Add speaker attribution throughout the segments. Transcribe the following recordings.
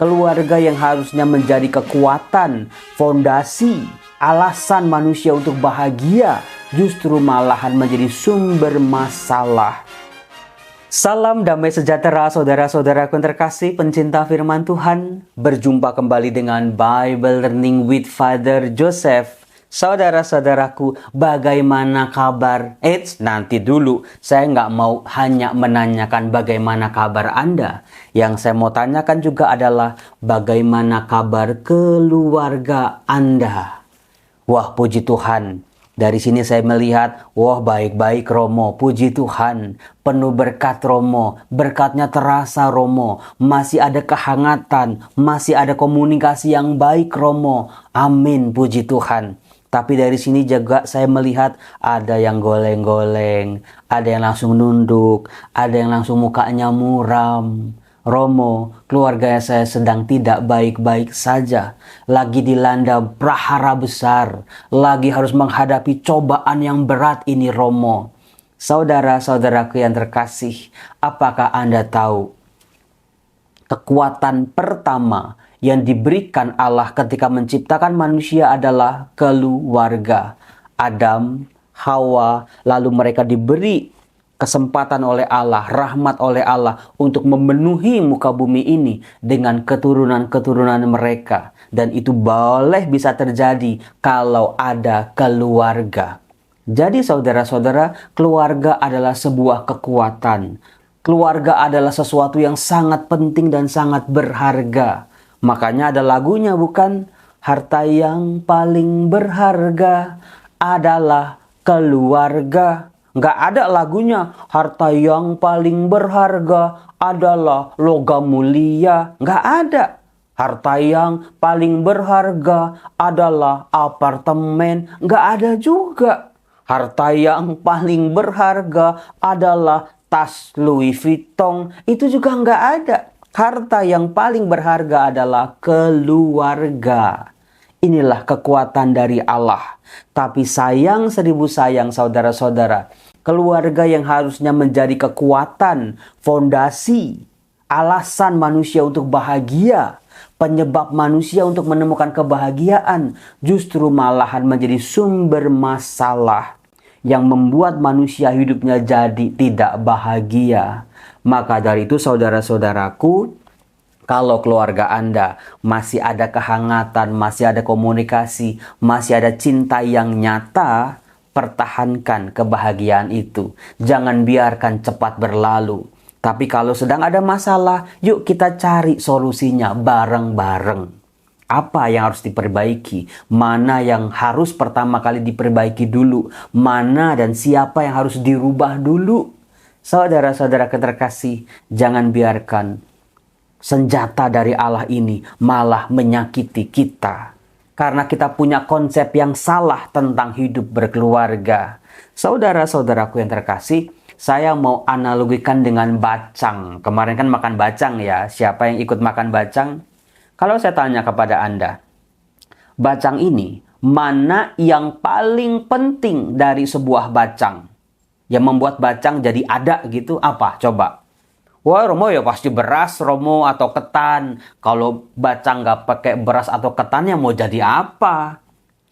Speaker 1: keluarga yang harusnya menjadi kekuatan, fondasi, alasan manusia untuk bahagia, justru malahan menjadi sumber masalah. Salam damai sejahtera saudara-saudaraku yang terkasih, pencinta firman Tuhan. Berjumpa kembali dengan Bible Learning with Father Joseph. Saudara-saudaraku, bagaimana kabar? Nanti dulu, saya nggak mau hanya menanyakan bagaimana kabar Anda. Yang saya mau tanyakan juga adalah bagaimana kabar keluarga Anda. Wah, puji Tuhan. Dari sini saya melihat, wah baik-baik Romo, puji Tuhan. Penuh berkat Romo, berkatnya terasa Romo. Masih ada kehangatan, masih ada komunikasi yang baik Romo. Amin, puji Tuhan. Tapi dari sini juga saya melihat ada yang goleng-goleng, ada yang langsung nunduk, ada yang langsung mukanya muram. Romo, keluarga saya sedang tidak baik-baik saja. Lagi dilanda prahara besar. Lagi harus menghadapi cobaan yang berat ini Romo. Saudara-saudaraku yang terkasih, apakah Anda tahu? Kekuatan pertama yang diberikan Allah ketika menciptakan manusia adalah keluarga. Adam, Hawa, lalu mereka diberi kesempatan oleh Allah, rahmat oleh Allah untuk memenuhi muka bumi ini dengan keturunan-keturunan mereka. Dan itu boleh bisa terjadi kalau ada keluarga. Jadi saudara-saudara, keluarga adalah sebuah kekuatan. Keluarga adalah sesuatu yang sangat penting dan sangat berharga. Makanya ada lagunya bukan? Harta yang paling berharga adalah keluarga. Nggak ada lagunya, harta yang paling berharga adalah logam mulia. Nggak ada. Harta yang paling berharga adalah apartemen. Nggak ada juga. Harta yang paling berharga adalah tas Louis Vuitton. Itu juga nggak ada. Harta yang paling berharga adalah keluarga. Inilah kekuatan dari Allah. Tapi sayang seribu sayang saudara-saudara, keluarga yang harusnya menjadi kekuatan, fondasi, alasan manusia untuk bahagia, penyebab manusia untuk menemukan kebahagiaan, justru malahan menjadi sumber masalah yang membuat manusia hidupnya jadi tidak bahagia. Maka dari itu saudara-saudaraku, kalau keluarga Anda masih ada kehangatan, masih ada komunikasi, masih ada cinta yang nyata, pertahankan kebahagiaan itu. Jangan biarkan cepat berlalu. Tapi kalau sedang ada masalah, yuk kita cari solusinya bareng-bareng. Apa yang harus diperbaiki? Mana yang harus pertama kali diperbaiki dulu? Mana dan siapa yang harus dirubah dulu? Saudara-saudara terkasih, jangan biarkan senjata dari Allah ini malah menyakiti kita. Karena kita punya konsep yang salah tentang hidup berkeluarga. Saudara-saudaraku yang terkasih, saya mau analogikan dengan bacang. Kemarin kan makan bacang ya. Siapa yang ikut makan bacang? Kalau saya tanya kepada Anda, bacang ini mana yang paling penting dari sebuah bacang? Yang membuat bacang jadi ada gitu apa? Coba. Wah Romo ya pasti beras Romo atau ketan. Kalau bacang nggak pakai beras atau ketan ya mau jadi apa?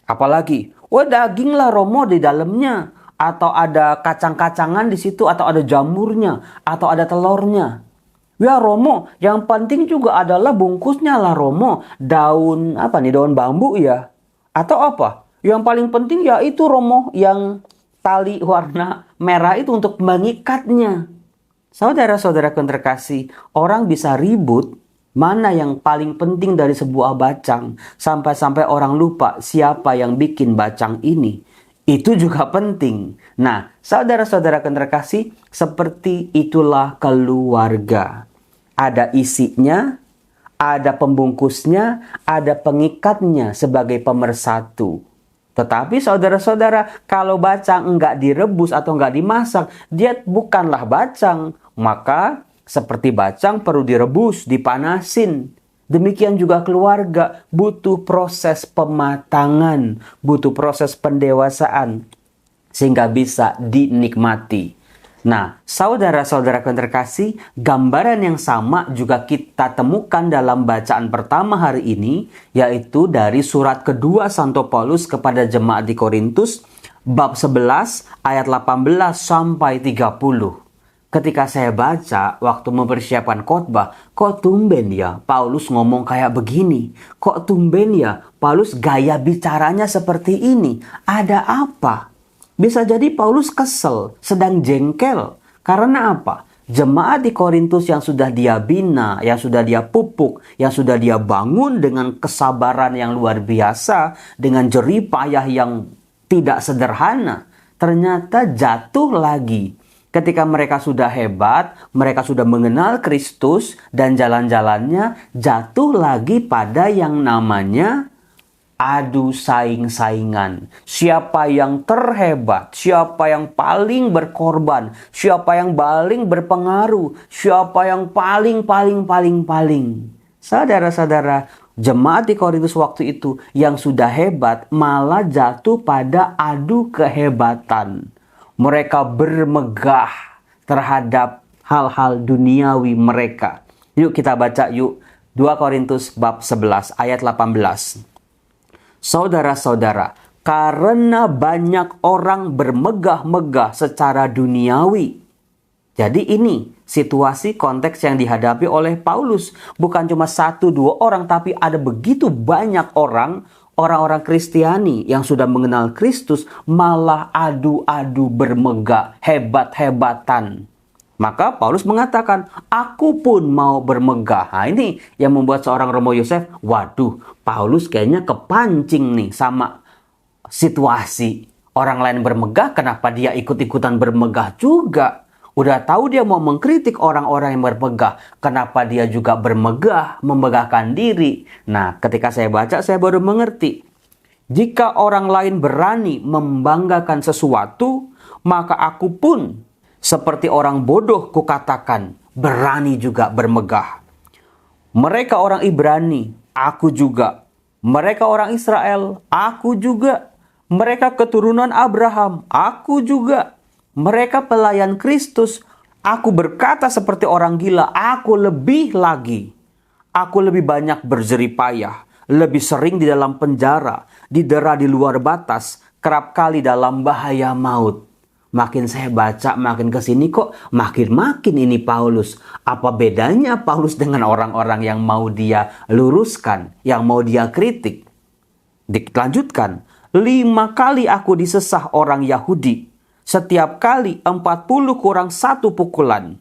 Speaker 1: Apalagi, wah daging lah Romo di dalamnya. Atau ada kacang-kacangan di situ, atau ada jamurnya, atau ada telurnya. Ya Romo, yang penting juga adalah bungkusnya lah Romo. Daun apa nih? Daun bambu ya? Atau apa? Yang paling penting ya itu Romo, yang tali warna merah itu untuk mengikatnya. Saudara-saudara yang terkasih, orang bisa ribut mana yang paling penting dari sebuah bacang. Sampai-sampai orang lupa siapa yang bikin bacang ini. Itu juga penting. Nah, saudara-saudara yang terkasih, seperti itulah keluarga. Ada isinya, ada pembungkusnya, ada pengikatnya sebagai pemersatu. Tetapi saudara-saudara, kalau bacang enggak direbus atau enggak dimasak, dia bukanlah bacang. Maka seperti bacang perlu direbus, dipanasin. Demikian juga keluarga butuh proses pematangan, butuh proses pendewasaan sehingga bisa dinikmati. Nah, saudara-saudara yang terkasih, gambaran yang sama juga kita temukan dalam bacaan pertama hari ini, yaitu dari surat kedua Santo Paulus kepada jemaat di Korintus, bab 11 ayat 18 sampai 30. Ketika saya baca waktu mempersiapkan khotbah, kok tumben ya Paulus ngomong kayak begini? Kok tumben ya Paulus gaya bicaranya seperti ini? Ada apa? Bisa jadi Paulus kesel, sedang jengkel. Karena apa? Jemaat di Korintus yang sudah dia bina, yang sudah dia pupuk, yang sudah dia bangun dengan kesabaran yang luar biasa, dengan jerih payah yang tidak sederhana, ternyata jatuh lagi. Ketika mereka sudah hebat, mereka sudah mengenal Kristus dan jalan-jalannya, jatuh lagi pada yang namanya adu saing-saingan. Siapa yang terhebat, siapa yang paling berkorban, siapa yang paling berpengaruh, siapa yang paling. Saudara-saudara, jemaat di Korintus waktu itu yang sudah hebat malah jatuh pada adu kehebatan. Mereka bermegah terhadap hal-hal duniawi mereka. Yuk kita baca yuk 2 Korintus bab 11 ayat 18. Saudara-saudara, karena banyak orang bermegah-megah secara duniawi. Jadi ini situasi konteks yang dihadapi oleh Paulus. Bukan cuma 1-2 orang, tapi ada begitu banyak orang-orang Kristiani yang sudah mengenal Kristus malah adu-adu bermegah, hebat-hebatan. Maka Paulus mengatakan, aku pun mau bermegah. Nah, ini yang membuat seorang Romo Yosef, waduh, Paulus kayaknya kepancing nih sama situasi. Orang lain bermegah, kenapa dia ikut-ikutan bermegah juga? Udah tahu dia mau mengkritik orang-orang yang bermegah, kenapa dia juga bermegah, memegahkan diri? Nah, ketika saya baca, saya baru mengerti. Jika orang lain berani membanggakan sesuatu, maka aku pun seperti orang bodoh kukatakan, berani juga bermegah. Mereka orang Ibrani, aku juga. Mereka orang Israel, aku juga. Mereka keturunan Abraham, aku juga. Mereka pelayan Kristus, aku berkata seperti orang gila, aku lebih lagi. Aku lebih banyak berjerih payah, lebih sering di dalam penjara, didera di luar batas, kerap kali dalam bahaya maut. Makin saya baca, makin kesini kok makin ini Paulus. Apa bedanya Paulus dengan orang-orang yang mau dia luruskan, yang mau dia kritik? Dilanjutkan, 5 kali aku disesah orang Yahudi. Setiap kali 40 kurang 1 pukulan.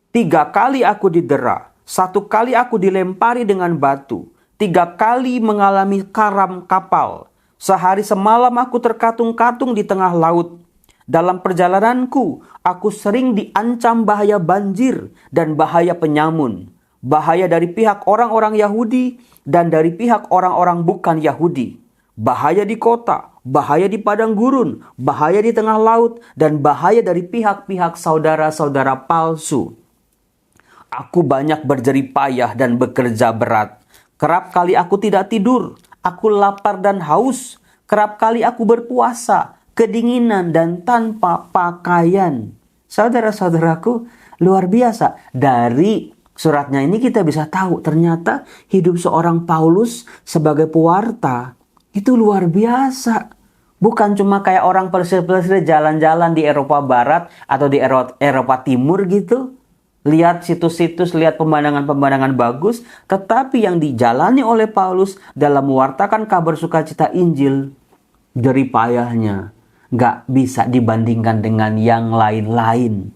Speaker 1: 3 kali aku didera. 1 kali aku dilempari dengan batu. 3 kali mengalami karam kapal. Sehari semalam aku terkatung-katung di tengah laut. Dalam perjalananku, aku sering diancam bahaya banjir dan bahaya penyamun. Bahaya dari pihak orang-orang Yahudi dan dari pihak orang-orang bukan Yahudi. Bahaya di kota, bahaya di padang gurun, bahaya di tengah laut, dan bahaya dari pihak-pihak saudara-saudara palsu. Aku banyak berjerih payah dan bekerja berat. Kerap kali aku tidak tidur, aku lapar dan haus. Kerap kali aku berpuasa, kedinginan dan tanpa pakaian. Saudara-saudaraku, luar biasa. Dari suratnya ini kita bisa tahu ternyata hidup seorang Paulus sebagai pewarta itu luar biasa. Bukan cuma kayak orang pelesir-pelesir jalan-jalan di Eropa Barat atau di Eropa Timur gitu. Lihat situs-situs, lihat pemandangan-pemandangan bagus. Tetapi yang dijalani oleh Paulus dalam mewartakan kabar sukacita Injil, jerih payahnya gak bisa dibandingkan dengan yang lain-lain.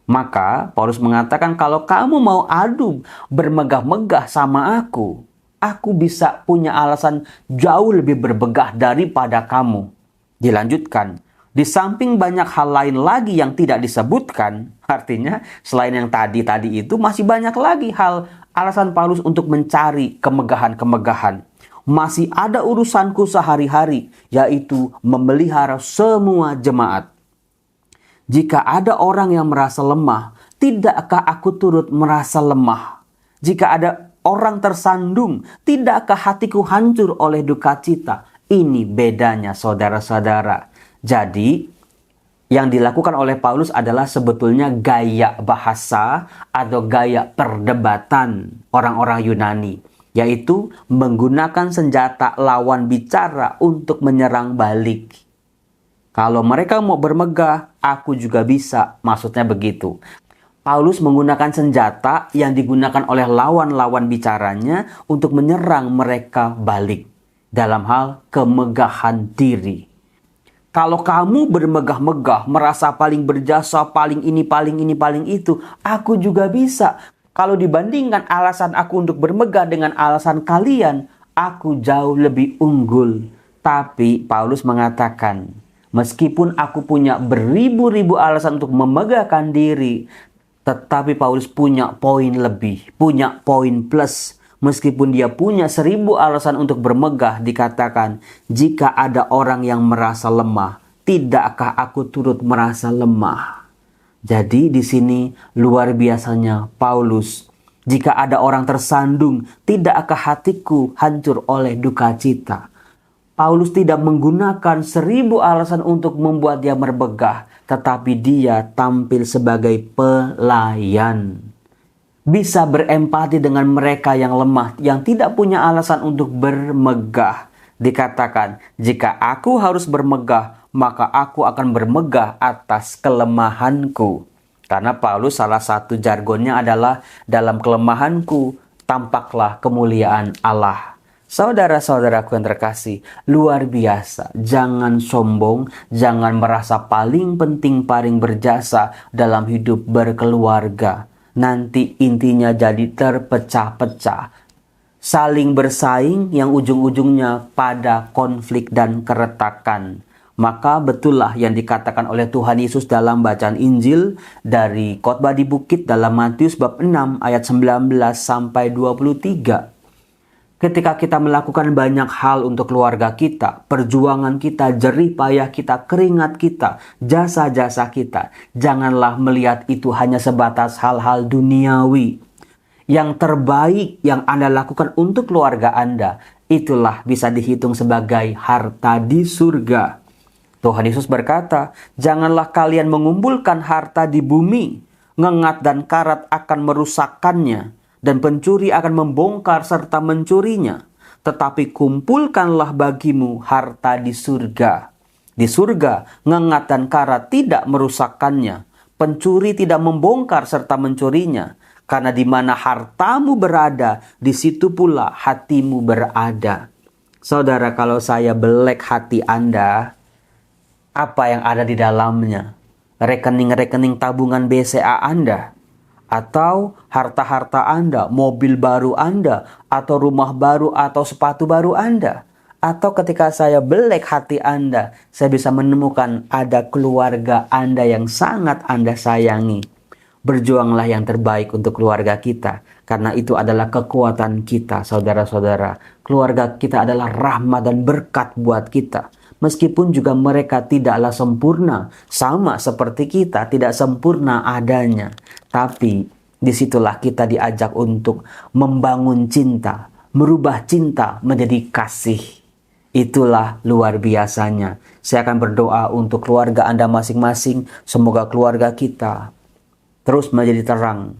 Speaker 1: Maka Paulus mengatakan, kalau kamu mau adu bermegah-megah sama aku bisa punya alasan jauh lebih bermegah daripada kamu. Dilanjutkan, di samping banyak hal lain lagi yang tidak disebutkan, artinya selain yang tadi itu masih banyak lagi hal alasan Paulus untuk mencari kemegahan-kemegahan. Masih ada urusanku sehari-hari, yaitu memelihara semua jemaat. Jika ada orang yang merasa lemah, tidakkah aku turut merasa lemah? Jika ada orang tersandung, tidakkah hatiku hancur oleh duka cita? Ini bedanya saudara-saudara. Jadi, Yang dilakukan oleh Paulus adalah sebetulnya gaya bahasa atau gaya perdebatan orang-orang Yunani, yaitu menggunakan senjata lawan bicara untuk menyerang balik. Kalau mereka mau bermegah, aku juga bisa, maksudnya begitu. Paulus menggunakan senjata yang digunakan oleh lawan-lawan bicaranya untuk menyerang mereka balik dalam hal kemegahan diri. Kalau kamu bermegah-megah, merasa paling berjasa, paling ini, paling itu, aku juga bisa. Kalau dibandingkan alasan aku untuk bermegah dengan alasan kalian, aku jauh lebih unggul. Tapi Paulus mengatakan, meskipun aku punya beribu-ribu alasan untuk memegahkan diri, tetapi Paulus punya poin lebih, punya poin plus. Meskipun dia punya 1000 alasan untuk bermegah, dikatakan, jika ada orang yang merasa lemah, tidakkah aku turut merasa lemah? Jadi di sini luar biasanya Paulus. Jika ada orang tersandung, tidakkah hatiku hancur oleh duka cita? Paulus tidak menggunakan 1000 alasan untuk membuat dia bermegah, tetapi dia tampil sebagai pelayan. Bisa berempati dengan mereka yang lemah, yang tidak punya alasan untuk bermegah. Dikatakan, jika aku harus bermegah, maka aku akan bermegah atas kelemahanku. Karena Paulus salah satu jargonnya adalah, dalam kelemahanku tampaklah kemuliaan Allah. Saudara-saudaraku yang terkasih, luar biasa. Jangan sombong, jangan merasa paling penting, paling berjasa dalam hidup berkeluarga. Nanti intinya jadi terpecah-pecah. Saling bersaing yang ujung-ujungnya pada konflik dan keretakan. Maka betullah yang dikatakan oleh Tuhan Yesus dalam bacaan Injil dari khotbah di bukit dalam Matius bab 6 ayat 19 sampai 23. Ketika kita melakukan banyak hal untuk keluarga kita, perjuangan kita, jerih payah kita, keringat kita, jasa-jasa kita, janganlah melihat itu hanya sebatas hal-hal duniawi. Yang terbaik yang Anda lakukan untuk keluarga Anda, itulah bisa dihitung sebagai harta di surga. Tuhan Yesus berkata, janganlah kalian mengumpulkan harta di bumi, ngengat dan karat akan merusakkannya, dan pencuri akan membongkar serta mencurinya. Tetapi kumpulkanlah bagimu harta di surga. Di surga, ngengat dan karat tidak merusakkannya. Pencuri tidak membongkar serta mencurinya. Karena di mana hartamu berada, di situ pula hatimu berada. Saudara, kalau saya belek hati Anda, apa yang ada di dalamnya? Rekening-rekening tabungan BCA Anda? Atau harta-harta Anda, mobil baru Anda, atau rumah baru atau sepatu baru Anda? Atau ketika saya belek hati Anda, saya bisa menemukan ada keluarga Anda yang sangat Anda sayangi. Berjuanglah yang terbaik untuk keluarga kita, karena itu adalah kekuatan kita, saudara-saudara. Keluarga kita adalah rahmat dan berkat buat kita. Meskipun juga mereka tidaklah sempurna, sama seperti kita tidak sempurna adanya. Tapi disitulah kita diajak untuk membangun cinta, merubah cinta menjadi kasih. Itulah luar biasanya. Saya akan berdoa untuk keluarga Anda masing-masing. Semoga keluarga kita terus menjadi terang.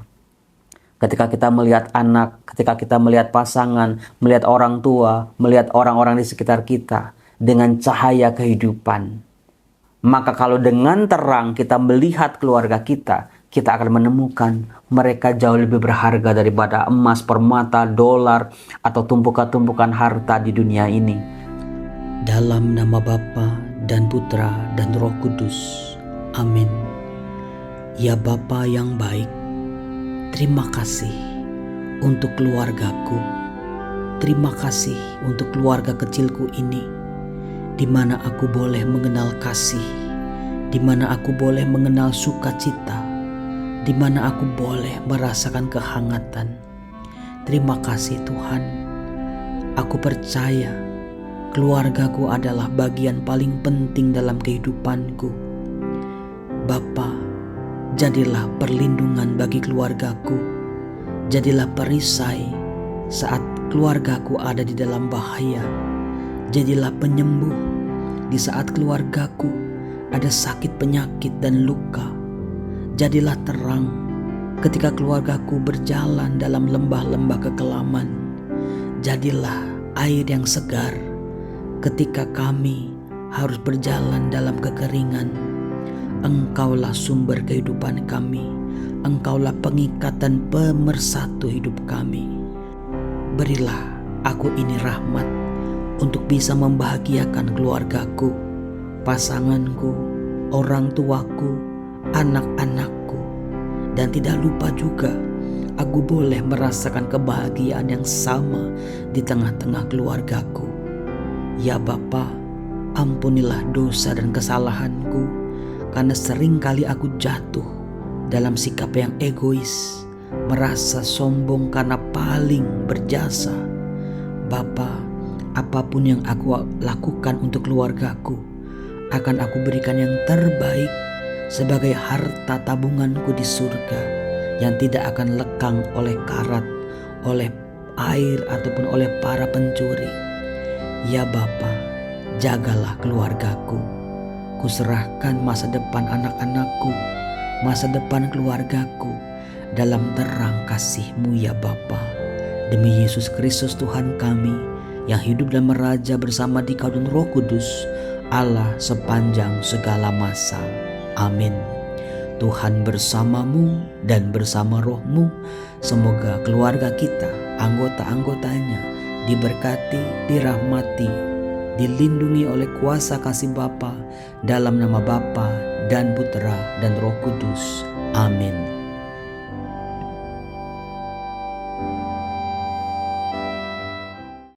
Speaker 1: Ketika kita melihat anak, ketika kita melihat pasangan, melihat orang tua, melihat orang-orang di sekitar kita dengan cahaya kehidupan. Maka kalau dengan terang kita melihat keluarga kita, kita akan menemukan mereka jauh lebih berharga daripada emas, permata, dolar, atau tumpukan-tumpukan harta di dunia ini. Dalam nama Bapa dan Putra dan Roh Kudus. Amin. Ya Bapa yang baik, terima kasih untuk keluargaku. Terima kasih untuk keluarga kecilku ini, di mana aku boleh mengenal kasih, di mana aku boleh mengenal sukacita, di mana aku boleh merasakan kehangatan. Terima kasih Tuhan. Aku percaya keluargaku adalah bagian paling penting dalam kehidupanku. Bapa, jadilah perlindungan bagi keluargaku. Jadilah perisai saat keluargaku ada di dalam bahaya. Jadilah penyembuh di saat keluargaku ada sakit penyakit dan luka. Jadilah terang ketika keluargaku berjalan dalam lembah-lembah kekelaman. Jadilah air yang segar ketika kami harus berjalan dalam kekeringan. Engkaulah sumber kehidupan kami. Engkaulah pengikat dan pemersatu hidup kami. Berilah aku ini rahmat untuk bisa membahagiakan keluargaku, pasanganku, orang tuaku, anak-anakku. Dan tidak lupa juga aku boleh merasakan kebahagiaan yang sama di tengah-tengah keluargaku. Ya Bapa, ampunilah dosa dan kesalahanku, karena seringkali aku jatuh dalam sikap yang egois, merasa sombong karena paling berjasa. Bapa, apapun yang aku lakukan untuk keluargaku, akan aku berikan yang terbaik sebagai harta tabunganku di surga yang tidak akan lekang oleh karat, oleh air ataupun oleh para pencuri. Ya Bapa, jagalah keluargaku. Kuserahkan masa depan anak-anakku, masa depan keluargaku dalam terang kasih-Mu ya Bapa. Demi Yesus Kristus Tuhan kami yang hidup dan meraja bersama Dikau dan Roh Kudus, Allah sepanjang segala masa. Amin. Tuhan bersamamu dan bersama rohmu. Semoga keluarga kita, anggota-anggotanya diberkati, dirahmati, dilindungi oleh kuasa kasih Bapa, dalam nama Bapa dan Putra dan Roh Kudus. Amin.